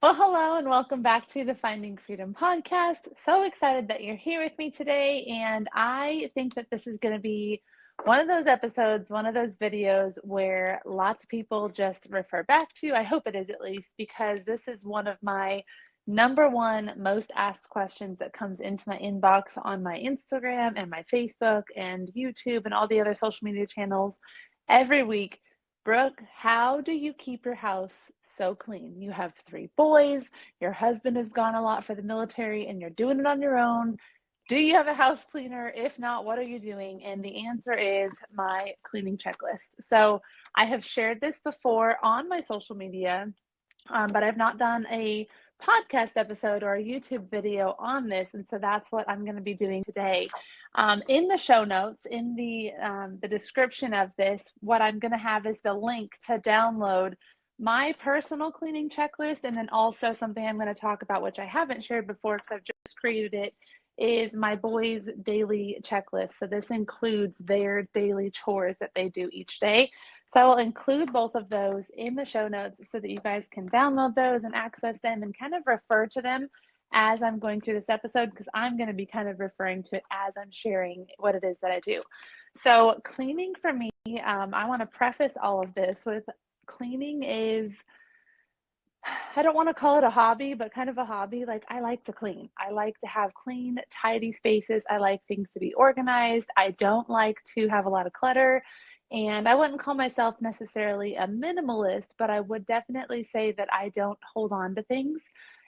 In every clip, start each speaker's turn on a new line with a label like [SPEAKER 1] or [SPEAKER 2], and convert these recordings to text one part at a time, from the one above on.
[SPEAKER 1] Well, hello and welcome back to the Finding Freedom podcast. So excited that you're here with me today. And I think that this is going to be one of those episodes, one of those videos where lots of people just refer back to. I hope it is at least, because this is one of my number one most asked questions that comes into my inbox on my Instagram and my Facebook and YouTube and all the other social media channels every week. Brooke, how do you keep your house so clean? You have three boys, your husband has gone a lot for the military, and you're doing it on your own. Do you have a house cleaner? If not, what are you doing? And the answer is my cleaning checklist. So I have shared this before on my social media, but I've not done a podcast episode or a YouTube video on this, and so that's what I'm going to be doing today. In the show notes, in the description of this, what I'm going to have is the link to download my personal cleaning checklist, and then also something I'm going to talk about, which I haven't shared before because I've just created it, is my boys' daily checklist. So this includes their daily chores that they do each day. So I will include both of those in the show notes so that you guys can download those and access them and kind of refer to them as I'm going through this episode, because I'm going to be kind of referring to it as I'm sharing what it is that I do. So cleaning for me, I want to preface all of this with cleaning is, I don't want to call it a hobby, but kind of a hobby. Like, I like to clean. I like to have clean, tidy spaces. I like things to be organized. I don't like to have a lot of clutter. And I wouldn't call myself necessarily a minimalist, but I would definitely say that I don't hold on to things.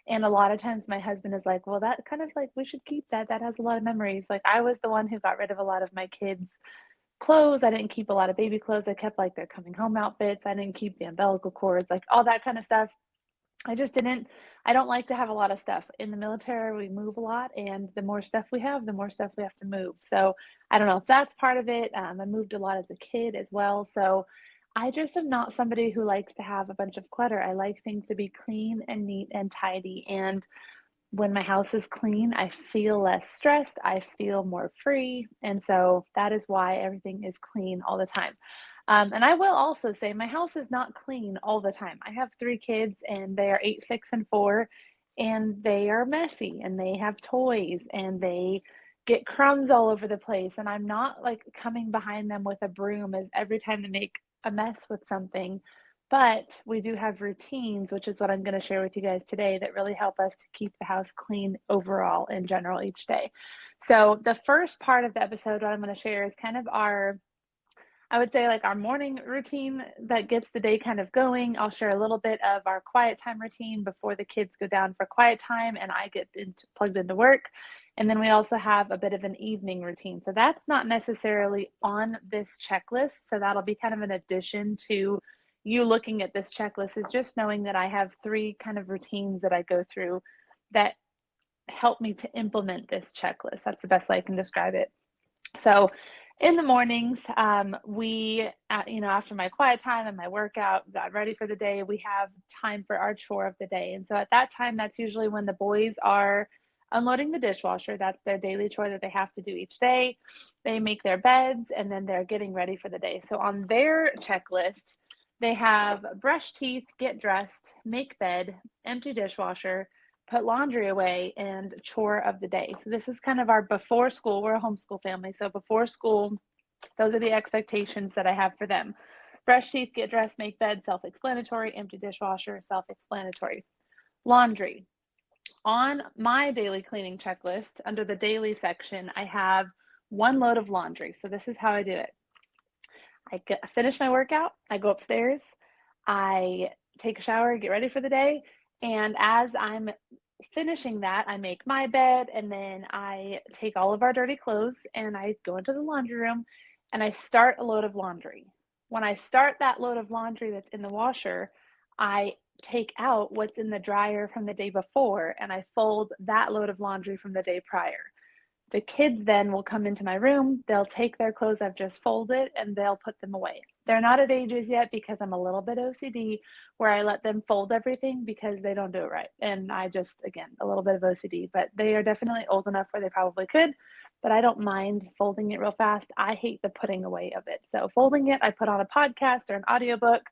[SPEAKER 1] And a lot of times my husband is like, well, that kind of like, we should keep that. That has a lot of memories. Like, I was the one who got rid of a lot of my kids' clothes. I didn't keep a lot of baby clothes. I kept like their coming home outfits. I didn't keep the umbilical cords, like all that kind of stuff. I don't like to have a lot of stuff. In the military, we move a lot, and the more stuff we have, the more stuff we have to move. So I don't know if that's part of it. I moved a lot as a kid as well. So I just am not somebody who likes to have a bunch of clutter. I like things to be clean and neat and tidy. And when my house is clean, I feel less stressed. I feel more free. And so that is why everything is clean all the time. And I will also say my house is not clean all the time. I have three kids, and they are 8, 6, and 4, and they are messy, and they have toys, and they get crumbs all over the place. And I'm not like coming behind them with a broom as every time they make a mess with something. But we do have routines, which is what I'm going to share with you guys today, that really help us to keep the house clean overall in general each day. So the first part of the episode, what I'm going to share is kind of I would say like our morning routine that gets the day kind of going. I'll share a little bit of our quiet time routine before the kids go down for quiet time and I get plugged into work. And then we also have a bit of an evening routine. So that's not necessarily on this checklist. So that'll be kind of an addition to you looking at this checklist, is just knowing that I have three kind of routines that I go through that help me to implement this checklist. That's the best way I can describe it. So in the mornings, after my quiet time and my workout, got ready for the day, we have time for our chore of the day. And so at that time, that's usually when the boys are unloading the dishwasher. That's their daily chore that they have to do each day. They make their beds, and then they're getting ready for the day. So on their checklist, they have brush teeth, get dressed, make bed, empty dishwasher, put laundry away, and chore of the day. So this is kind of our before school. We're a homeschool family. So before school, those are the expectations that I have for them. Brush teeth, get dressed, make bed, self-explanatory. Empty dishwasher, self-explanatory. Laundry. On my daily cleaning checklist, under the daily section, I have one load of laundry. So this is how I do it. I finish my workout, I go upstairs, I take a shower, get ready for the day, and as I'm finishing that, I make my bed, and then I take all of our dirty clothes and I go into the laundry room and I start a load of laundry. When I start that load of laundry that's in the washer, I take out what's in the dryer from the day before and I fold that load of laundry from the day prior. The kids then will come into my room, they'll take their clothes I've just folded and they'll put them away. They're not at ages yet, because I'm a little bit OCD, where I let them fold everything because they don't do it right. And I just, again, a little bit of OCD, but they are definitely old enough where they probably could, but I don't mind folding it real fast. I hate the putting away of it. So folding it, I put on a podcast or an audiobook,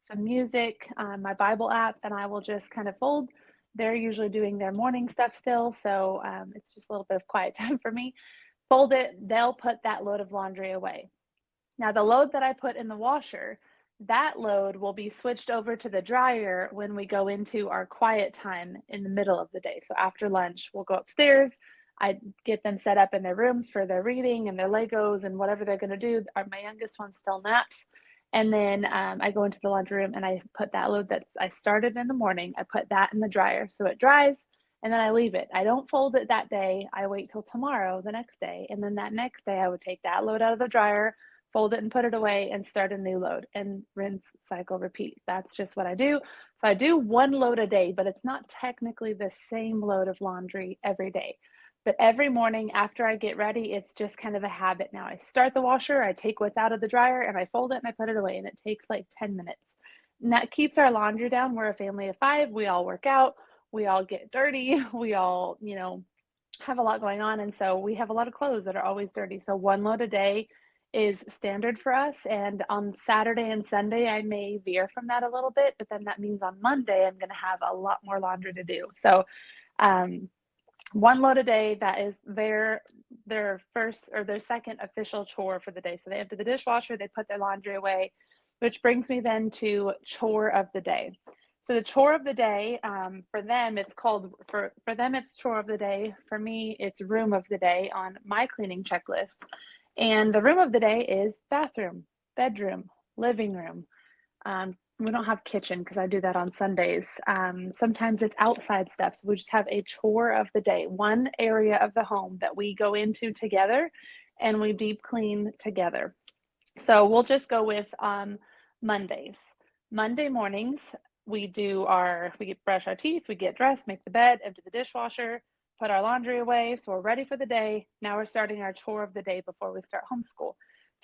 [SPEAKER 1] some music, my Bible app, and I will just kind of fold They're usually doing their morning stuff still, so it's just a little bit of quiet time for me. Fold it, they'll put that load of laundry away. Now, the load that I put in the washer, that load will be switched over to the dryer when we go into our quiet time in the middle of the day. So after lunch, we'll go upstairs. I get them set up in their rooms for their reading and their Legos and whatever they're going to do. My youngest one still naps. And then I go into the laundry room and I put that load that I started in the morning, I put that in the dryer so it dries, and then I leave it. I don't fold it that day. I wait till tomorrow, the next day. And then that next day, I would take that load out of the dryer, fold it and put it away, and start a new load, and rinse, cycle, repeat. That's just what I do. So I do one load a day, but it's not technically the same load of laundry every day. But every morning after I get ready, it's just kind of a habit now. I start the washer, I take what's out of the dryer, and I fold it and I put it away, and it takes like 10 minutes. And that keeps our laundry down. We're a family of 5. We all work out. We all get dirty. We all, have a lot going on. And so we have a lot of clothes that are always dirty. So one load a day is standard for us. And on Saturday and Sunday, I may veer from that a little bit, but then that means on Monday, I'm going to have a lot more laundry to do. So, one load a day, that is their first or their second official chore for the day. So they empty the dishwasher, they put their laundry away, which brings me then to chore of the day. So the chore of the day, for them, it's called, for them, it's chore of the day. For me, it's room of the day on my cleaning checklist. And the room of the day is bathroom, bedroom, living room. We don't have kitchen because I do that on Sundays. Sometimes it's outside stuff. So we just have a chore of the day, one area of the home that we go into together and we deep clean together. So we'll just go with Mondays. Monday mornings, we brush our teeth, we get dressed, make the bed, empty the dishwasher, put our laundry away. So we're ready for the day. Now we're starting our chore of the day before we start homeschool.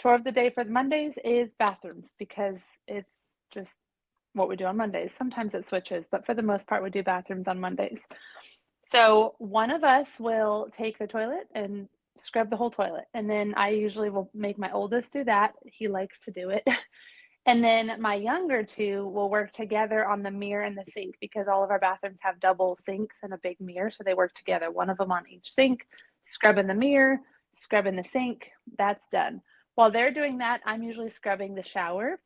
[SPEAKER 1] Chore of the day for the Mondays is bathrooms, because it's just what we do on Mondays. Sometimes it switches, but for the most part, we do bathrooms on Mondays. So one of us will take the toilet and scrub the whole toilet. And then I usually will make my oldest do that. He likes to do it. And then my younger two will work together on the mirror and the sink, because all of our bathrooms have double sinks and a big mirror. So they work together, one of them on each sink, scrubbing the mirror, scrubbing the sink. That's done. While they're doing that, I'm usually scrubbing the shower.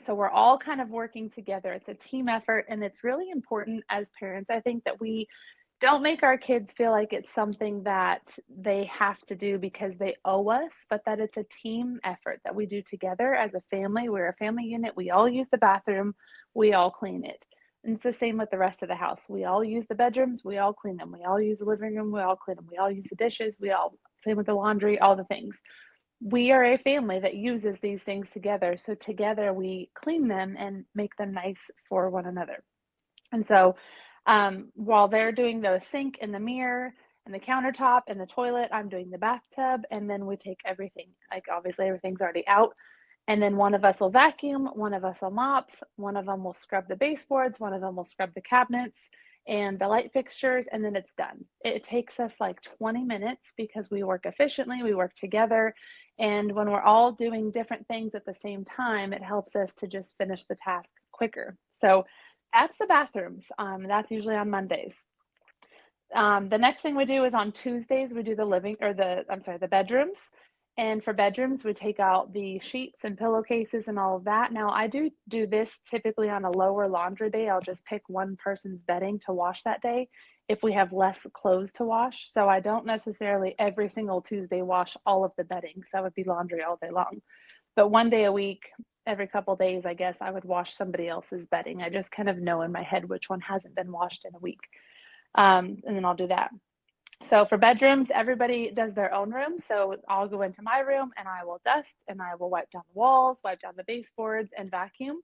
[SPEAKER 1] So we're all kind of working together. It's a team effort, and it's really important as parents, I think, that we don't make our kids feel like it's something that they have to do because they owe us, but that it's a team effort that we do together as a family. We're a family unit. We all use the bathroom. We all clean it. And it's the same with the rest of the house. We all use the bedrooms. We all clean them. We all use the living room. We all clean them. We all use the dishes. Same with the laundry, all the things. We are a family that uses these things together. So together we clean them and make them nice for one another. And so while they're doing the sink and the mirror and the countertop and the toilet, I'm doing the bathtub. And then we take everything, like obviously everything's already out. And then one of us will vacuum, one of us will mop, one of them will scrub the baseboards, one of them will scrub the cabinets and the light fixtures, and then it's done. It takes us like 20 minutes because we work efficiently, we work together. And when we're all doing different things at the same time, it helps us to just finish the task quicker. So that's the bathrooms. That's usually on Mondays. The next thing we do is on Tuesdays, we do the bedrooms. And for bedrooms, we take out the sheets and pillowcases and all of that. Now, I do this typically on a lower laundry day. I'll just pick one person's bedding to wash that day if we have less clothes to wash. So I don't necessarily every single Tuesday wash all of the bedding. So that would be laundry all day long. But one day a week, every couple of days, I guess, I would wash somebody else's bedding. I just kind of know in my head which one hasn't been washed in a week. And then I'll do that. So for bedrooms, everybody does their own room. So I'll go into my room and I will dust and I will wipe down the walls, wipe down the baseboards, and vacuum.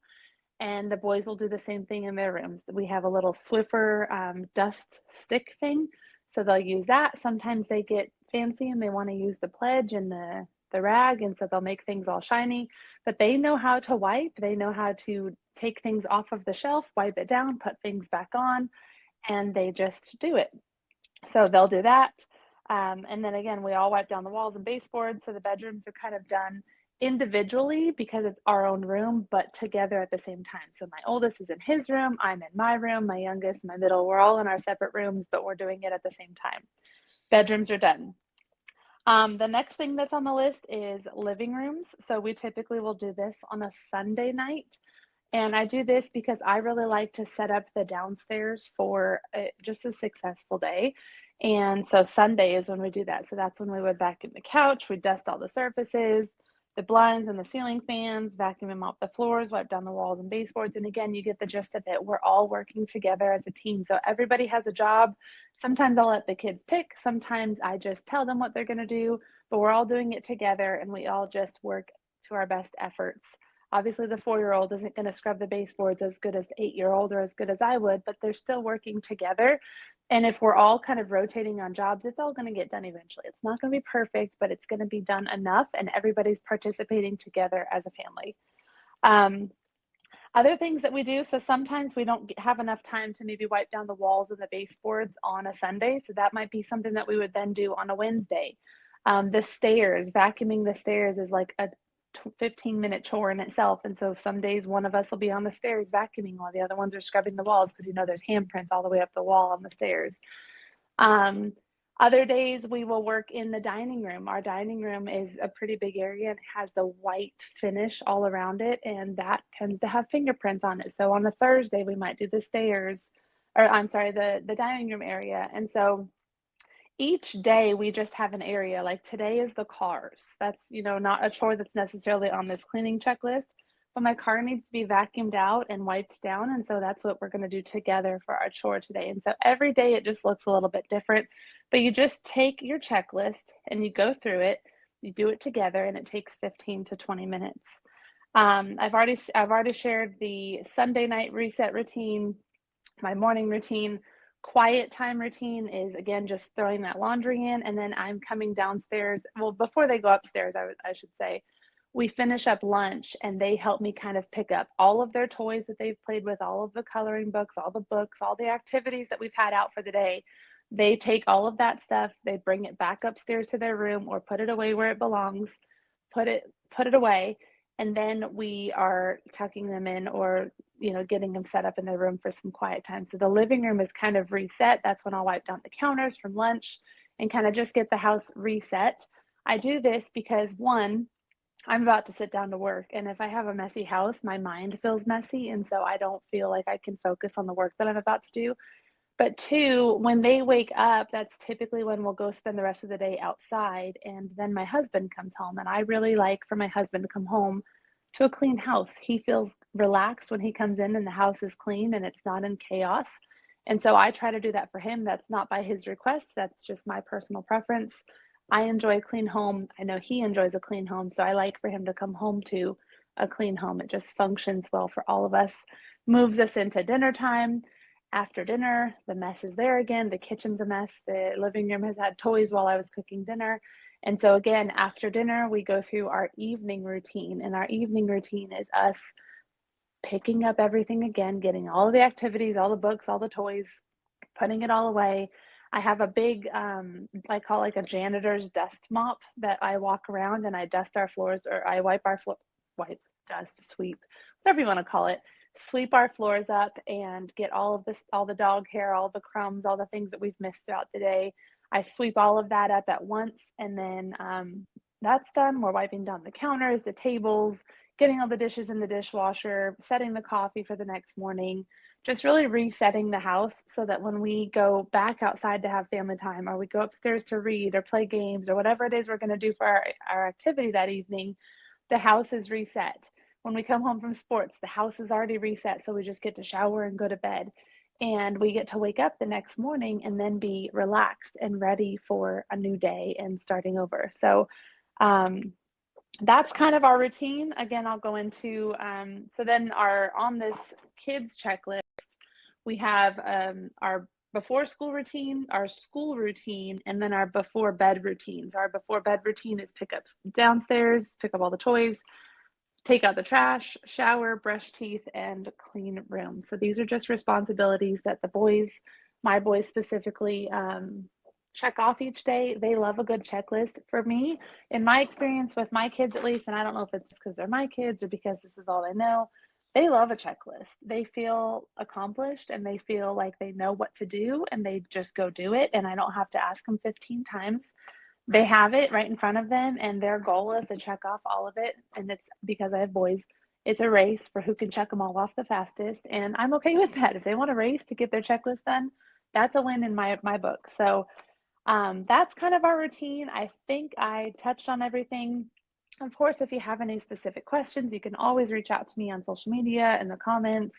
[SPEAKER 1] And the boys will do the same thing in their rooms. We have a little Swiffer dust stick thing. So they'll use that. Sometimes they get fancy and they want to use the pledge and the rag. And so they'll make things all shiny. But they know how to wipe. They know how to take things off of the shelf, wipe it down, put things back on. And they just do it. So they'll do that. And then again, we all wipe down the walls and baseboards. So the bedrooms are kind of done. individually because it's our own room, but together at the same time. So my oldest is in his room, I'm in my room, my youngest, my middle, we're all in our separate rooms, but we're doing it at the same time. Bedrooms are done. The next thing that's on the list is living rooms. So we typically will do this on a Sunday night. And I do this because I really like to set up the downstairs for just a successful day. And so Sunday is when we do that. So that's when we would vacuum the couch, we dust all the surfaces, the blinds and the ceiling fans, vacuum and mop the floors, wipe down the walls and baseboards. And again, you get the gist of it. We're all working together as a team. So everybody has a job. Sometimes I'll let the kids pick. Sometimes I just tell them what they're going to do, but we're all doing it together and we all just work to our best efforts. Obviously, the 4-year-old isn't going to scrub the baseboards as good as the 8-year-old or as good as I would, but they're still working together. And if we're all kind of rotating on jobs, it's all going to get done eventually. It's not going to be perfect, but it's going to be done enough, and everybody's participating together as a family. Other things that we do, so sometimes we don't have enough time to maybe wipe down the walls and the baseboards on a Sunday, so that might be something that we would then do on a Wednesday. The stairs, vacuuming the stairs is like a 15-minute chore in itself, and so some days one of us will be on the stairs vacuuming while the other ones are scrubbing the walls because there's handprints all the way up the wall on the stairs. Other days we will work in the dining room. Our dining room is a pretty big area and has the white finish all around it, and that tends to have fingerprints on it. So on a Thursday we might do the stairs, or I'm sorry, the dining room area. And so each day we just have an area. Like today is the cars. That's, not a chore that's necessarily on this cleaning checklist, but my car needs to be vacuumed out and wiped down. And so that's what we're going to do together for our chore today. And so every day it just looks a little bit different, but you just take your checklist and you go through it, you do it together, and it takes 15 to 20 minutes. I've already shared the Sunday night reset routine, my morning routine. Quiet time routine is, again, just throwing that laundry in, and then I'm coming downstairs. Well, before they go upstairs, I should say, we finish up lunch and they help me kind of pick up all of their toys that they've played with, all of the coloring books, all the activities that we've had out for the day. They take all of that stuff, they bring it back upstairs to their room or put it away where it belongs, put it away, and then we are tucking them in or getting them set up in their room for some quiet time. So the living room is kind of reset. That's when I'll wipe down the counters from lunch and kind of just get the house reset. I do this because, one, I'm about to sit down to work, and if I have a messy house, my mind feels messy, and so I don't feel like I can focus on the work that I'm about to do. But two, when they wake up, that's typically when we'll go spend the rest of the day outside. And then my husband comes home. And I really like for my husband to come home to a clean house. He feels relaxed when he comes in and the house is clean and it's not in chaos. And so I try to do that for him. That's not by his request, that's just my personal preference. I enjoy a clean home. I know he enjoys a clean home. So I like for him to come home to a clean home. It just functions well for all of us, moves us into dinner time. After dinner, the mess is there again. The kitchen's a mess. The living room has had toys while I was cooking dinner. And so again, after dinner, we go through our evening routine. And our evening routine is us picking up everything again, getting all of the activities, all the books, all the toys, putting it all away. I have a big, I call like a janitor's dust mop that I walk around and I dust our floors, or I wipe our floor, dust, sweep, whatever you want to call it, sweep our floors up and get all of this, all the dog hair, all the crumbs, all the things that we've missed throughout the day. I sweep all of that up at once, and then that's done. We're wiping down the counters, the tables, getting all the dishes in the dishwasher, setting the coffee for the next morning, just really resetting the house so that when we go back outside to have family time, or we go upstairs to read or play games or whatever it is we're going to do for our activity that evening, the house is reset. When we come home from sports, the house is already reset, so we just get to shower and go to bed. And we get to wake up the next morning and then be relaxed and ready for a new day and starting over. So that's kind of our routine. Again, I'll go into, so then on this kids checklist, we have our before school routine, our school routine, and then our before bed routines. Our before bed routine is pick up downstairs, pick up all the toys, take out the trash, shower, brush teeth, and clean room. So these are just responsibilities that the boys, my boys specifically, check off each day. They love a good checklist. For me, in my experience with my kids at least, and I don't know if it's just because they're my kids or because this is all they know, they love a checklist. They feel accomplished and they feel like they know what to do and they just go do it. And I don't have to ask them 15 times. They have it right in front of them, and their goal is to check off all of it. And it's because I have boys, it's a race for who can check them all off the fastest. And I'm okay with that. If they want to race to get their checklist done, that's a win in my book. So that's kind of our routine. I think I touched on everything. Of course, if you have any specific questions, you can always reach out to me on social media, in the comments,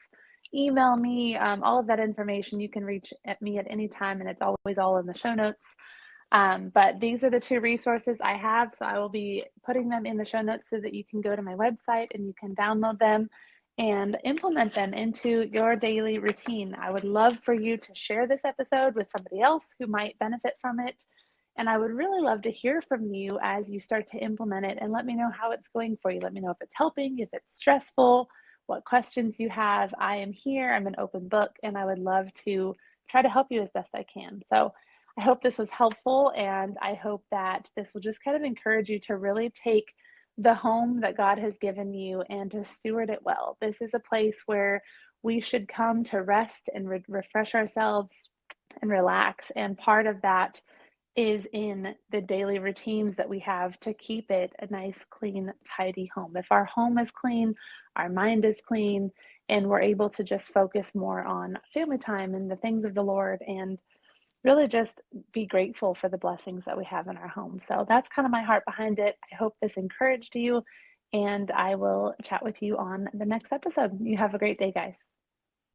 [SPEAKER 1] email me, all of that information. You can reach at me at any time, and it's always all in the show notes. But these are the two resources I have. So I will be putting them in the show notes so that you can go to my website and you can download them and implement them into your daily routine. I would love for you to share this episode with somebody else who might benefit from it. And I would really love to hear from you as you start to implement it and let me know how it's going for you. Let me know if it's helping, if it's stressful, what questions you have. I am here. I'm an open book, and I would love to try to help you as best I can. So I hope this was helpful, and I hope that this will just kind of encourage you to really take the home that God has given you and to steward it well. This is a place where we should come to rest and refresh ourselves and relax. And part of that is in the daily routines that we have to keep it a nice, clean, tidy home. If our home is clean, our mind is clean, and we're able to just focus more on family time and the things of the Lord and really just be grateful for the blessings that we have in our home. So that's kind of my heart behind it. I hope this encouraged you, and I will chat with you on the next episode. You have a great day, guys.